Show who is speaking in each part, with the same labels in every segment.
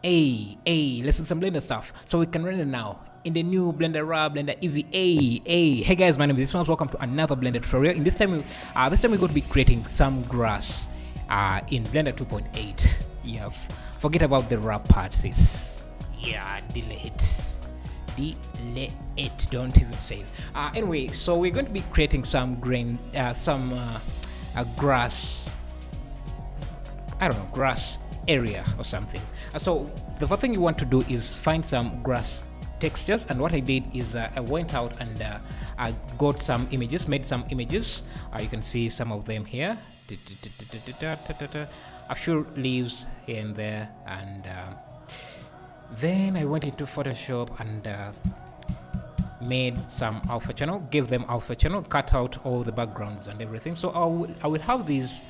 Speaker 1: Let's do some Blender stuff. So we can render now in the new Blender eevee. Hey guys, my name is Ismail. Welcome to another Blender tutorial. In this time, we're going to be creating some grass in Blender 2.8. Yeah, forget about the wrap part. Delete it. Don't even save. Anyway, so we're going to be creating some grass. I don't know, grass area or something. So the first thing you want to do is find some grass textures, and what I did is I went out and I got some images, made some images. You can see some of them here, a few leaves here and there, and then I went into Photoshop and made some alpha channel, gave them alpha channel, cut out all the backgrounds and everything. So I will have these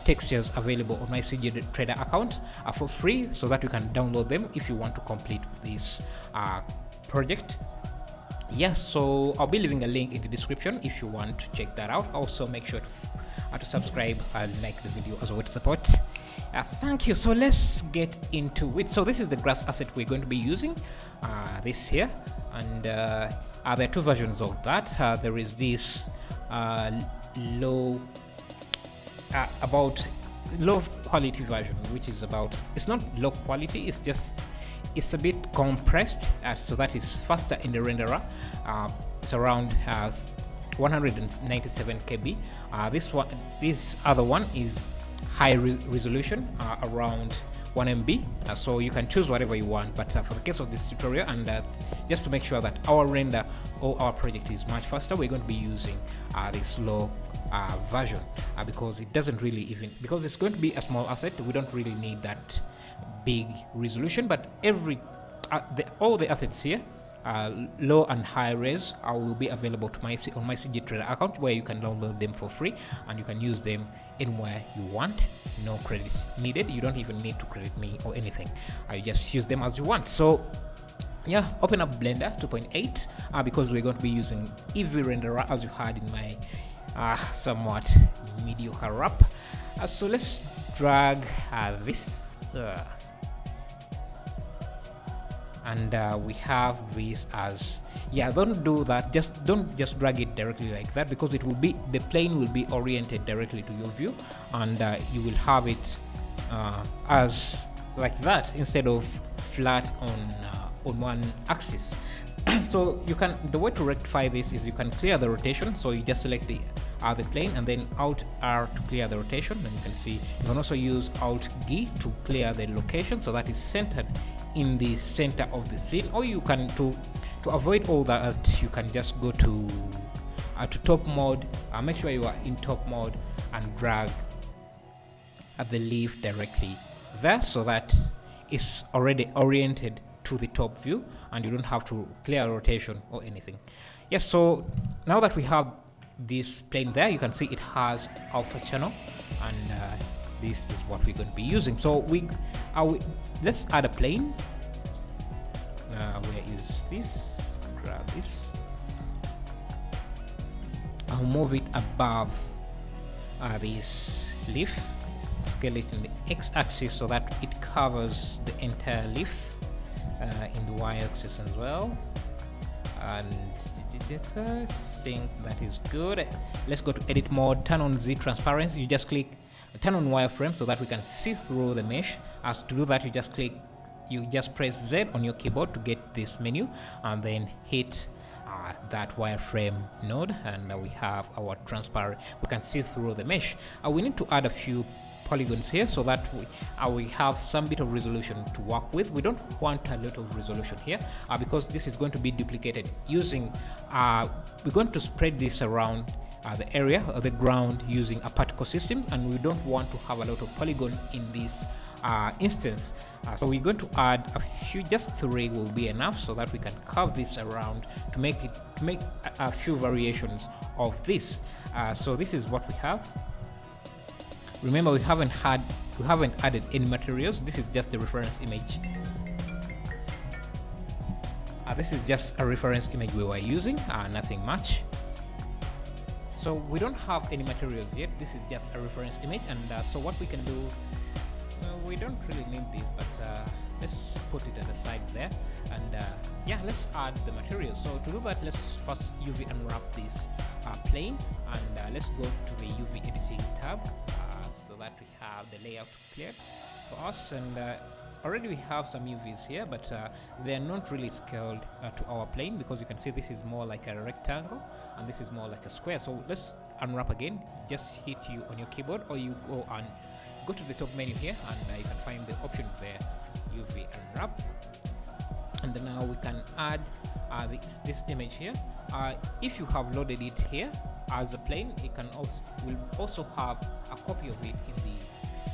Speaker 1: textures available on my CG Trader account for free, so that you can download them if you want to complete this project. Yes, so I'll be leaving a link in the description if you want to check that out. Also make sure to subscribe and like the video as a way to support. Thank you. So let's get into it. So this is the grass asset we're going to be using, this here, and there are two versions of that. There is this low quality version, which is about, it's not low quality, it's a bit compressed, so that is faster in the renderer. It's around 197 KB. This other one is high resolution, around 1 MB. So you can choose whatever you want, but for the case of this tutorial, and just to make sure that our render or our project is much faster, we're going to be using this low version, because it doesn't really because it's going to be a small asset, we don't really need that big resolution. But all the assets here, low and high res, will be available to on my CG Trader account, where you can download them for free and you can use them anywhere you want. No credit needed. You don't even need to credit me or anything. You just use them as you want. So yeah, open up Blender 2.8 because we're going to be using eevee renderer, as you heard in my somewhat mediocre wrap. So let's drag this and we have this as, don't do that, don't just drag it directly like that, because it will be, the plane will be oriented directly to your view, and you will have it as like that instead of flat on one axis. So the way to rectify this is you can clear the rotation. So you just select the plane and then Alt R to clear the rotation, and you can see you can also use Alt G to clear the location, so that is centered in the center of the scene. Or you can, to avoid all that, you can just go to top mode, make sure you are in top mode, and drag the leaf directly there, so that it's already oriented to the top view and you don't have to clear rotation or anything. Yes, so now that we have this plane there, you can see it has alpha channel, and this is what we're going to be using. So let's add a plane. Where is this? Grab this. I'll move it above this leaf, scale it in the x-axis so that it covers the entire leaf, in the y-axis as well, and I think that is good. Let's go to edit mode, turn on Z transparency. You just click turn on wireframe so that we can see through the mesh. As to do that, you just press Z on your keyboard to get this menu, and then hit that wireframe node, and we have our transparent, we can see through the mesh. We need to add a few polygons here so that we have some bit of resolution to work with. We don't want a lot of resolution here, because this is going to be duplicated using we're going to spread this around the area or the ground using a particle system, and we don't want to have a lot of polygon in this instance. So we're going to add a few, just 3 will be enough, so that we can curve this around to make a few variations of this. So this is what we have. Remember, we haven't added any materials. This is just the reference image. This is just a reference image we were using, nothing much. So we don't have any materials yet. This is just a reference image, and so what we can do, we don't really need this, but let's put it at the side there. And yeah, let's add the material. So to do that, let's first UV unwrap this plane, and let's go to the UV editing tab so that we have the layout cleared for us. And already we have some UVs here, but they're not really scaled to our plane, because you can see this is more like a rectangle and this is more like a square. So let's unwrap again. Just hit U on your keyboard, or you go to the top menu here, and you can find the options there, UV unwrap. And then now we can add this image here. If you have loaded it here as a plane, it will also have a copy of it in the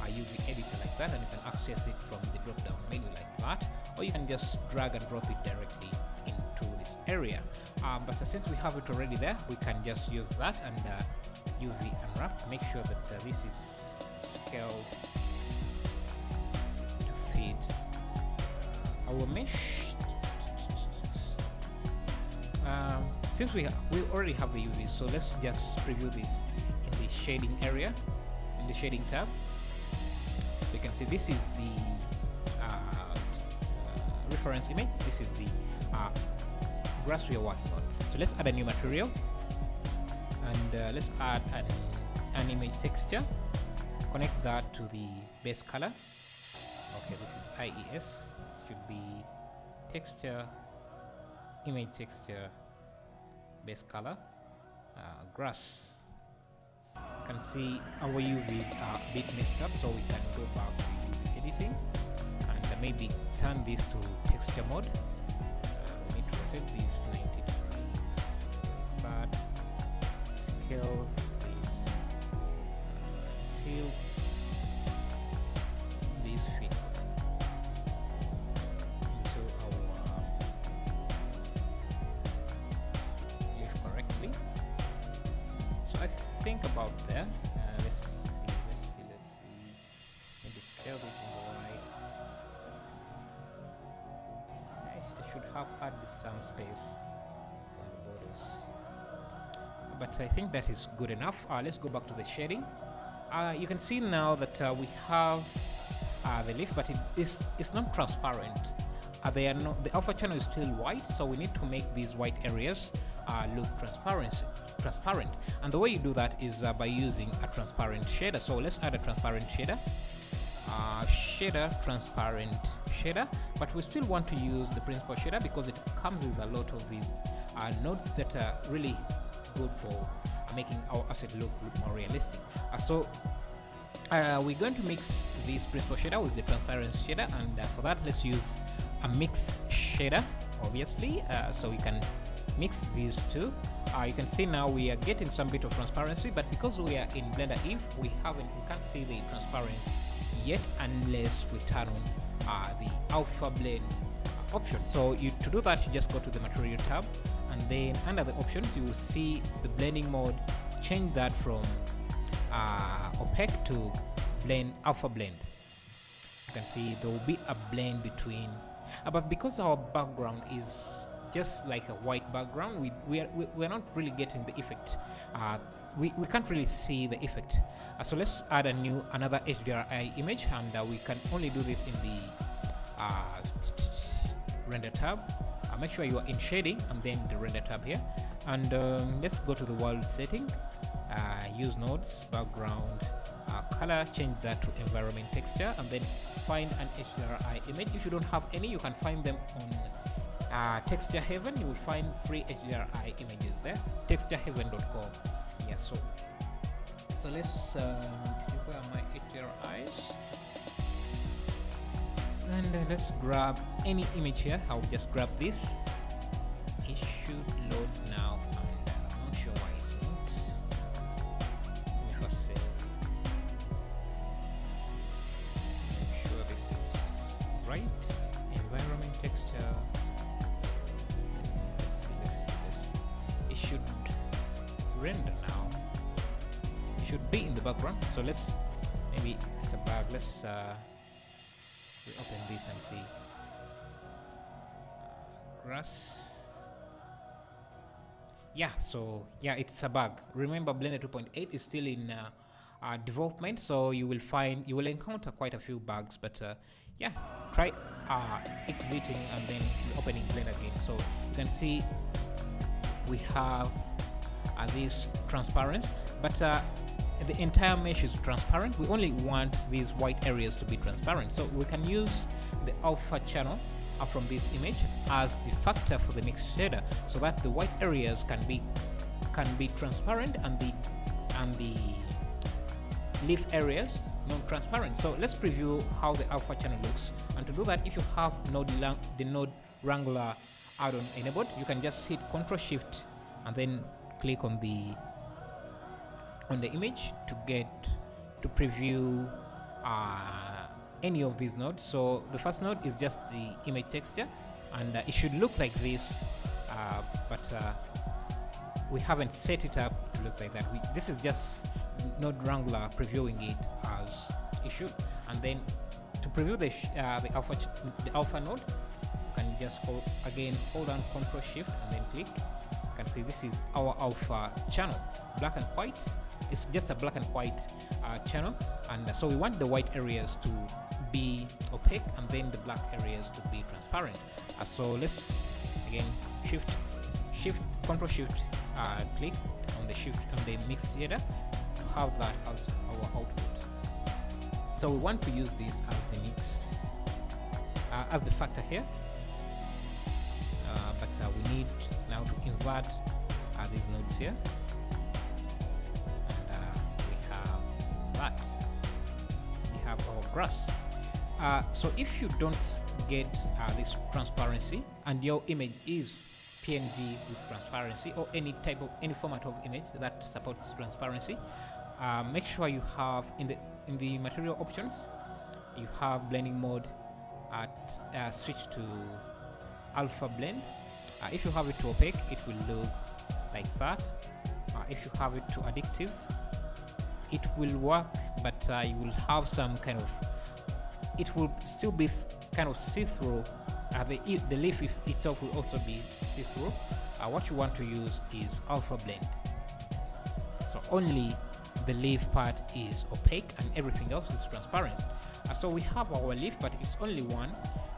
Speaker 1: UV editor like that, and you can access it from the drop down menu like that, or you can just drag and drop it directly into this area. But since we have it already there, we can just use that and UV unwrap. Make sure that this is scaled to fit our mesh. Since we already have the UV, so let's just preview this in the shading area, in the shading tab. You can see this is the reference image. This is the grass we are working on. So let's add a new material, and let's add an image texture. Connect that to the base color. Okay, this is IES. It should be texture, image texture, base color, grass. You can see our UVs are a bit messed up, so we can go back to UV editing and maybe turn this to texture mode. We need to rotate this 90 degrees, but scale this till this fits into our leaf correctly. So I think about there. Let's see. Maybe scale this in the right. I should have added some space on the borders, but I think that is good enough. Let's go back to the shading. You can see now that we have the leaf, but it's not transparent. The alpha channel is still white, so we need to make these white areas look transparent. And the way you do that is by using a transparent shader. So let's add a transparent shader. Transparent shader, but we still want to use the principal shader because it comes with a lot of these nodes that are really good for making our asset look more realistic. So we're going to mix this principal shader with the transparent shader, and for that let's use a mix shader, obviously, so we can mix these two. You can see now we are getting some bit of transparency, but because we are in Blender Eve, we can't see the transparency yet unless we turn on the alpha blend option. So to do that, you just go to the material tab, and then under the options you will see the blending mode. Change that from opaque to alpha blend. You can see there will be a blend between, but because our background is just like a white background, we're not really getting the effect. We can't really see the effect. So let's add another HDRI image, and we can only do this in the render tab. Make sure you are in shading and then the render tab here, and let's go to the world setting, use nodes, background, color, change that to environment texture, and then find an HDRI image. If you don't have any, you can find them on Texture Heaven. You will find free HDRI images there, textureheaven.com. Yeah, so let's where are my HDRIs, and let's grab any image here. I'll just grab this. It should load now, and I'm not sure why it's not. Let me first save. Make sure this is right. Environment texture. Let's see. It should render now. It should be in the background. So let's maybe it's a bug. Let's open this and see. Grass. Yeah, so yeah, it's a bug. Remember, Blender 2.8 is still in development, so you will encounter quite a few bugs, but yeah, try exiting and then opening Blend again. So you can see we have this transparent, but the entire mesh is transparent. We only want these white areas to be transparent, so we can use the alpha channel from this image as the factor for the mix shader, so that the white areas can be transparent and the leaf areas non-transparent. So let's preview how the alpha channel looks. And to do that, if you have the node wrangler add-on enabled, you can just hit Ctrl Shift and then click on the image to preview any of these nodes. So the first node is just the image texture, and it should look like this, but we haven't set it up to look like that. This is just node wrangler previewing it as it should. And then to preview the alpha node, you can just hold down Ctrl Shift and then click. You can see this is our alpha channel, black and white. It's just a black and white channel, and so we want the white areas to be opaque and then the black areas to be transparent. So let's again Ctrl Shift click on the mix shader to have that as our output. So we want to use this as the mix as the factor here, but we need now to invert these nodes here, and we have our grass. So if you don't get this transparency and your image is PNG with transparency, or any format of image that supports transparency, make sure you have in the material options, you have blending mode at switch to alpha blend. If you have it to opaque, it will look like that. If you have it to addictive, it will work, but you will have some kind of, it will still be kind of see-through. The leaf itself will also be see-through. What you want to use is alpha blend, so only the leaf part is opaque and everything else is transparent. So we have our leaf, but it's only one,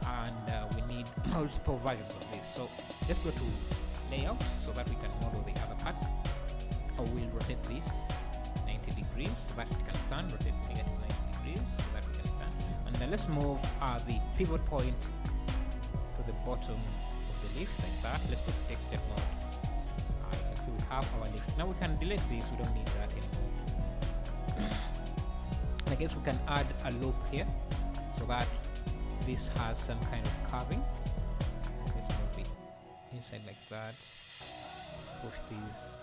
Speaker 1: and we need multiple versions of this. So let's go to layout so that we can model the other parts. We'll rotate this 90 degrees so that it can stand, rotate negative 90 degrees so that we can stand, and then let's move the pivot point to the bottom of the leaf like that. Let's go to texture mode. You can see we have our leaf. Now we can delete this, we don't need that anymore. And I guess we can add a loop here so that this has some kind of carving. Let's move it inside like that. Push these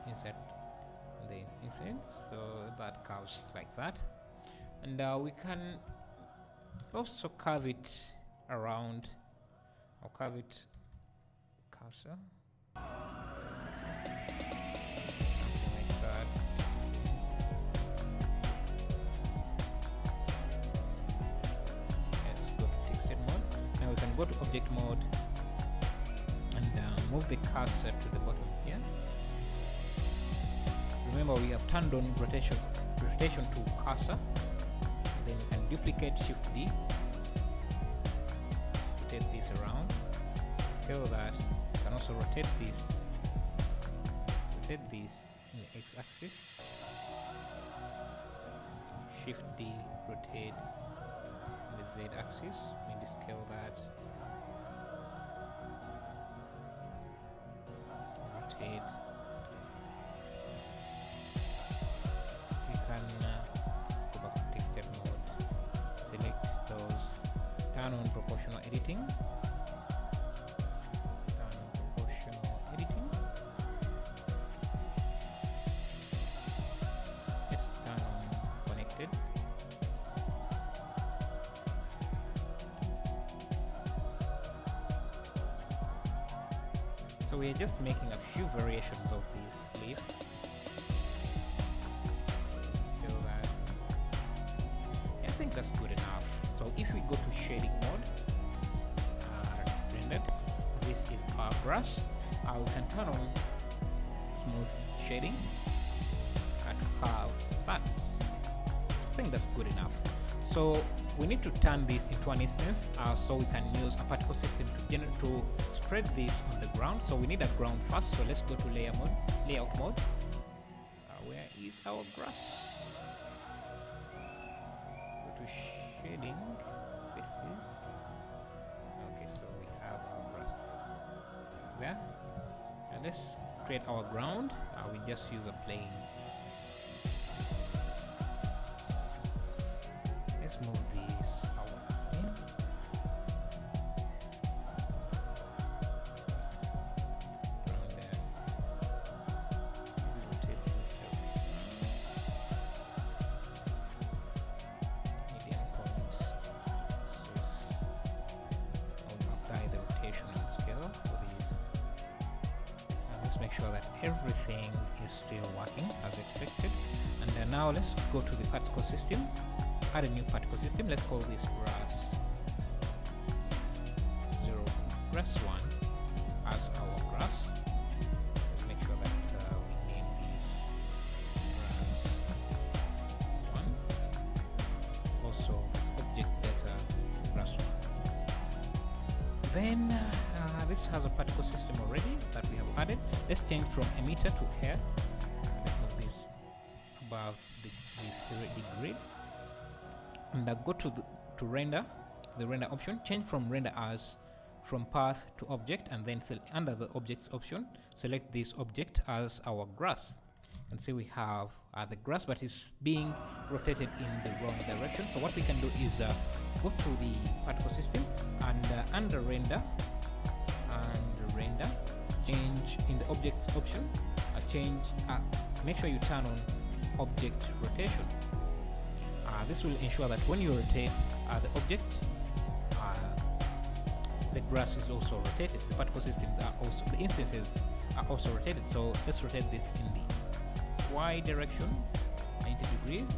Speaker 1: inside the inside so that curves like that. And we can also curve it around. I'll curve it cursor. Something like that. Let's go to texture mode. Now we can go to object mode and move the cursor to the bottom here. Remember, we have turned on rotation to cursor. Then you can duplicate Shift D, rotate this around, scale that. You can also rotate this in the x-axis. Shift D, rotate in the z-axis. Maybe scale that. Rotate. You can go back to texture mode, select those, turn on proportional editing, let's turn on connected. So we are just making a few variations of this leaf. I think that's good enough. So if we go to shading mode, rendered, this is our grass. We can turn on smooth shading to have that. I think that's good enough. So we need to turn this into an instance so we can use a particle system to spread this on the ground. So we need a ground first. So let's go to layout mode. Where is our grass? Go to shading. This is okay. So we have our grass there, and let's create our ground. We just use a plain. Let's move this out in. Around there. Rotate this median point. So I'll apply the rotation and scale for this. And let's make sure that everything is still working as expected. And now let's go to the particle systems. Add a new particle system. Let's call this grass 0 grass 1 as our grass. Let's make sure that we name this grass 1. Also object data grass 1. Then this has a particle system already that we have added. Let's change from emitter to hair. Let's move this above the grid. And go to render, the render option, change from render as from path to object, and then under the objects option, select this object as our grass. And see we have the grass, but it's being rotated in the wrong direction. So what we can do is go to the particle system and under render, change in the objects option, make sure you turn on object rotation. This will ensure that when you rotate the object, the grass is also rotated. The particle systems are also, the instances are also rotated. So let's rotate this in the Y direction, 90 degrees.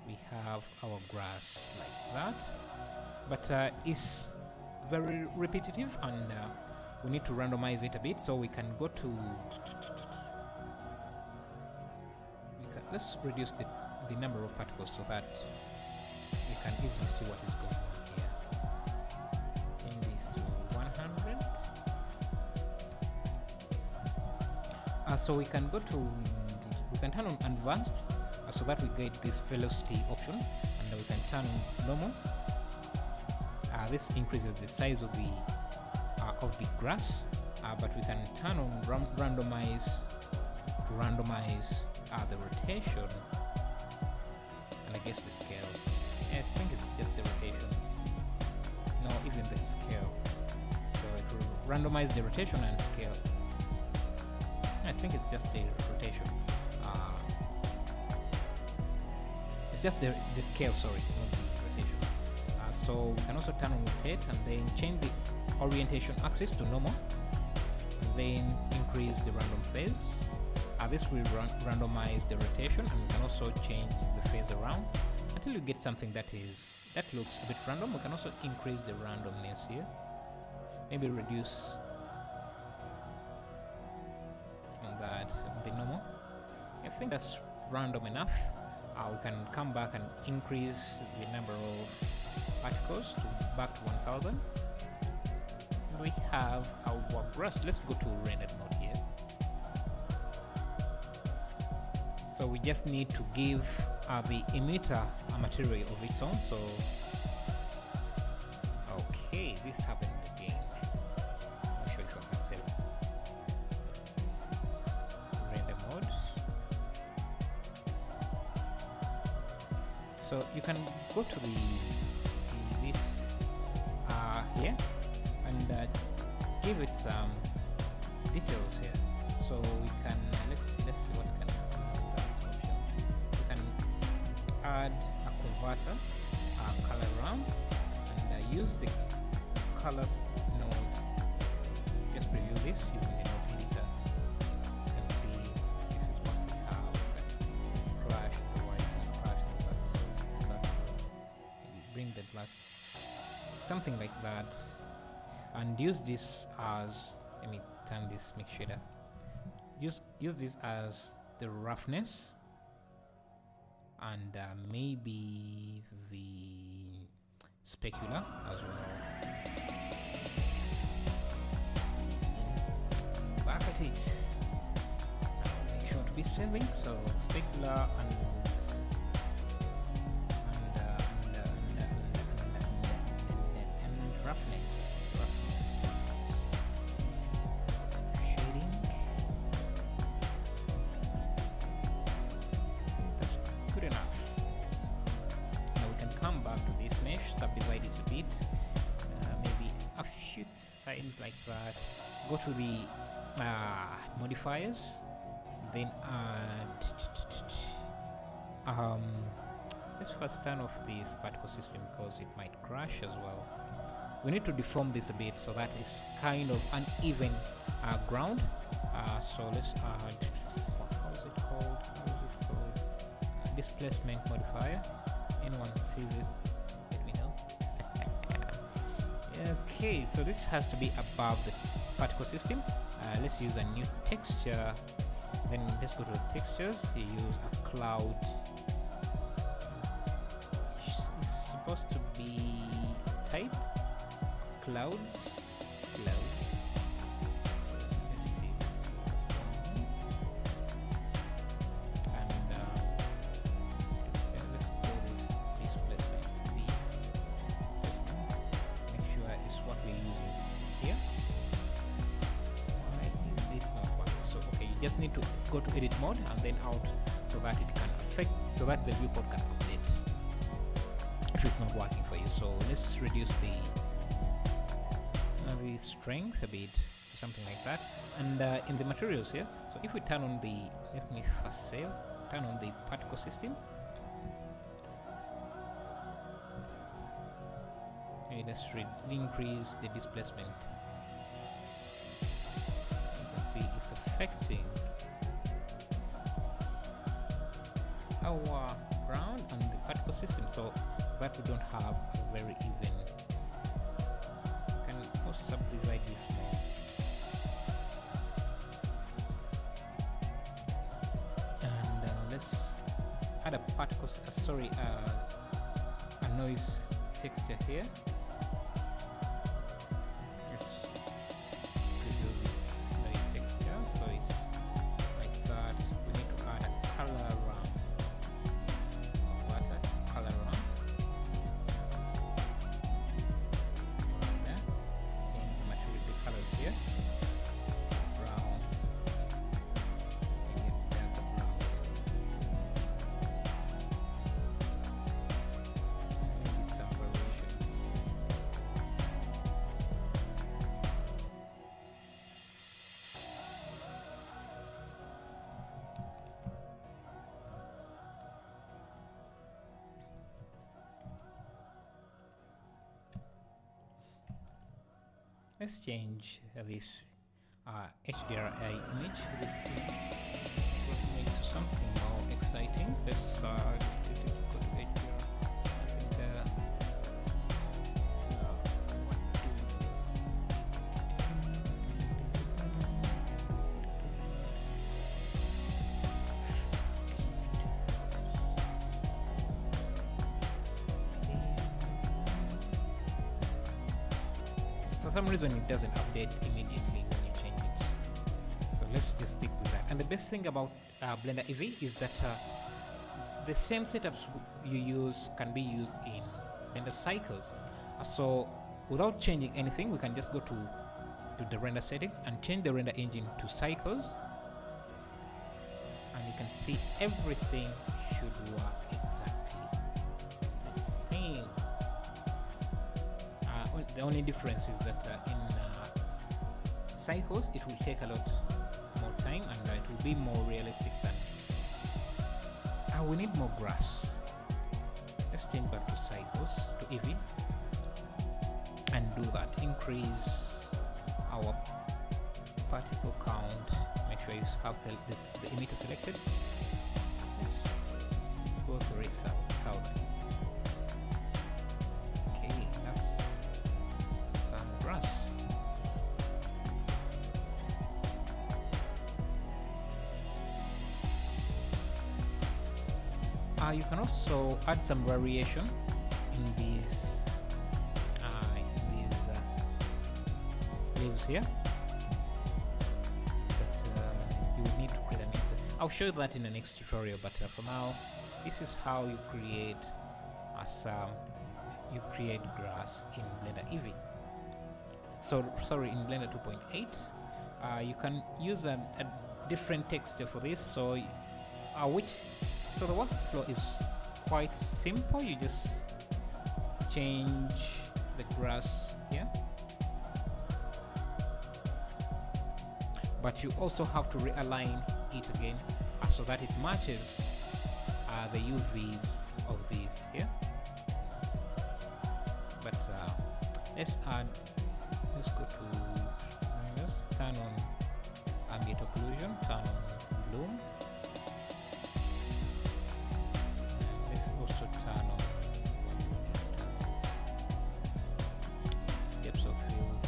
Speaker 1: We have our grass like that, but it's very repetitive, and we need to randomize it a bit. So we can go to, let's reduce the number of particles so that we can easily see what is going on here. Change this to 100. So we can turn on advanced so that we get this velocity option, and we can turn on normal. This increases the size of the grass, but we can turn on randomize to randomize the rotation. And I guess the scale. I think it's just the rotation. No, even the scale. So it will randomize the rotation and scale. I think it's just the rotation. It's just the scale, sorry, not the rotation. So we can also turn on rotate and then change the orientation axis to normal. And then increase the random phase. This will randomize the rotation, and we can also change the phase around until you get something that looks a bit random. We can also increase the randomness here, maybe reduce on that the normal. I think that's random enough. We can come back and increase the number of particles to back to 1000. We have our grass. Let's go to rendered mode here. So we just need to give the emitter a material of its own. So, okay, this happened again. I'm not sure if I can save render mode. So you can go to this here and give it some details here. So we can let's see what can add a converter, color ramp, and use the colors node. Just preview this using the node editor. You can see this is what we have. Flash the whites and flash the black. Maybe bring the black, something like that, and use this as, let me turn this, make shader. Use this as the roughness and maybe the specular as well. Back at it. Now make sure to be saving, so specular and roughness. Shading. That's good enough. Now we can come back to this mesh, subdivide it a bit, maybe a few times like that. Go to the modifiers, then add let's first turn off this particle system because it might crash as well. We need to deform this a bit so that it's kind of uneven ground. So let's add, how is it called? Displacement modifier. Anyone sees it, let me know. Okay, so this has to be above the particle system. Let's use a new texture. Then let's go to the textures. You use a cloud. It's supposed to be type clouds. Let's see what's going on. And let's call this displacement. Make sure it's what we're using here. Why is this not working? So okay, you just need to go to edit mode and then out so that it can affect, so that the viewport can update if it's not working for you. So let's reduce the strength a bit, something like that. And in the materials here, so if we turn on the, let me first save, turn on the particle system. Okay, let's increase the displacement. You can see it's affecting our ground and the particle system, so that we don't have a very even. Subdivide this more. And let's add a particle, a noise texture here. Let's redo this noise texture so it's like that. We need to add a color around. Color around. Colors here, brown, and there's the brown, maybe some variations. Let's change this HDRI image for this image. Let's make it something more exciting. Let's go to HDRI. For some reason it doesn't update immediately when you change it, so let's just stick with that. And the best thing about Blender eevee is that the same setups you use can be used in Blender cycles. So without changing anything, we can just go to the render settings and change the render engine to cycles, and you can see everything should work exactly the same. The only difference is that in cycles it will take a lot more time and it will be more realistic than we need more grass. Let's change back to cycles, to eevee, and do that. Increase our particle count. Make sure you have the emitter selected. Let's go to raise up 1000. You can also add some variation in these leaves here, but you will need to create an instance. I'll show you that in the next tutorial, but for now, this is how you create grass in Blender eevee. So sorry, in Blender 2.8. You can use a different texture for this. So the workflow is quite simple. You just change the grass here, but you also have to realign it again so that it matches the UVs of these here. But let's go to, let's turn on ambient occlusion, turn on bloom, and let's also turn on depth of field.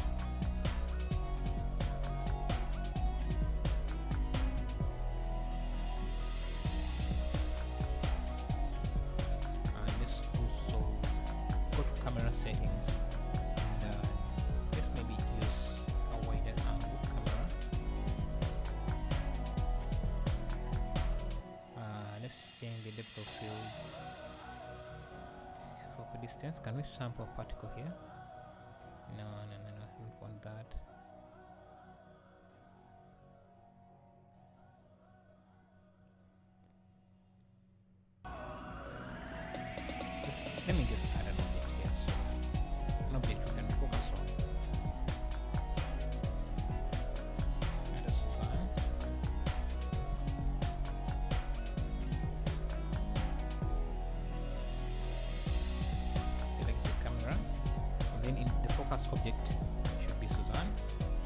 Speaker 1: And let's also go to camera settings. Change the depth of field. Focal distance. Can we sample a particle here? No, I don't want that. Let me just add an object here, so an object we can focus on. Then in the focus object should be Suzanne.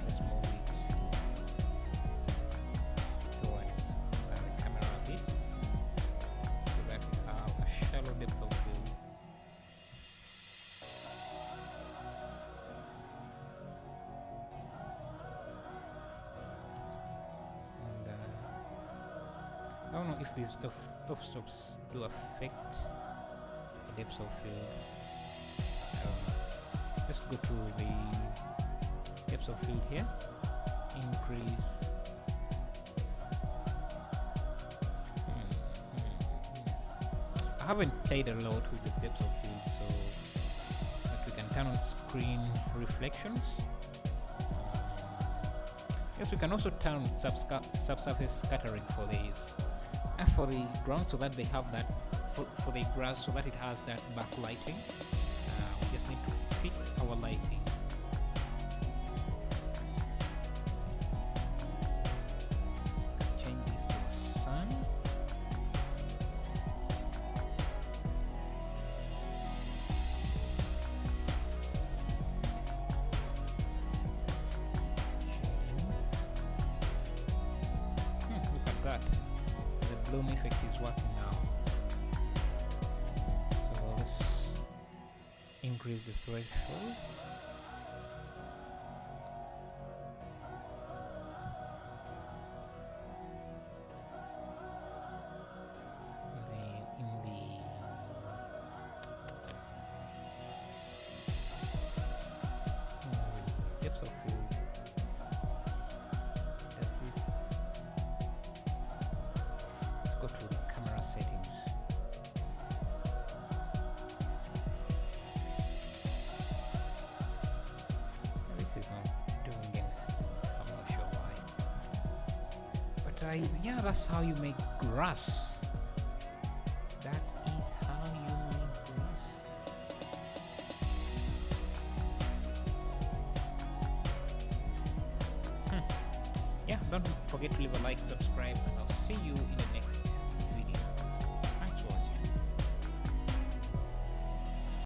Speaker 1: Let's move it towards the camera a bit so that we have a shallow depth of field. And I don't know if these f-stops do affect the depth of field. I don't know. Let's go to the depth of field here, increase. I haven't played a lot with the depth of field, so but we can turn on screen reflections. Yes, we can also turn on subsurface scattering for these, for the ground, so that they have that for the grass, so that it has that backlighting. We just need to fix our lighting. Change this to the sun. Look at that. The bloom effect is working now. So let's increase the threshold. Then in the depth of field, does this? Let's go to the camera settings. Is not doing anything. I'm not sure why. But yeah, that's how you make grass. That is how you make grass. Yeah, don't forget to leave a like, subscribe, and I'll see you in the next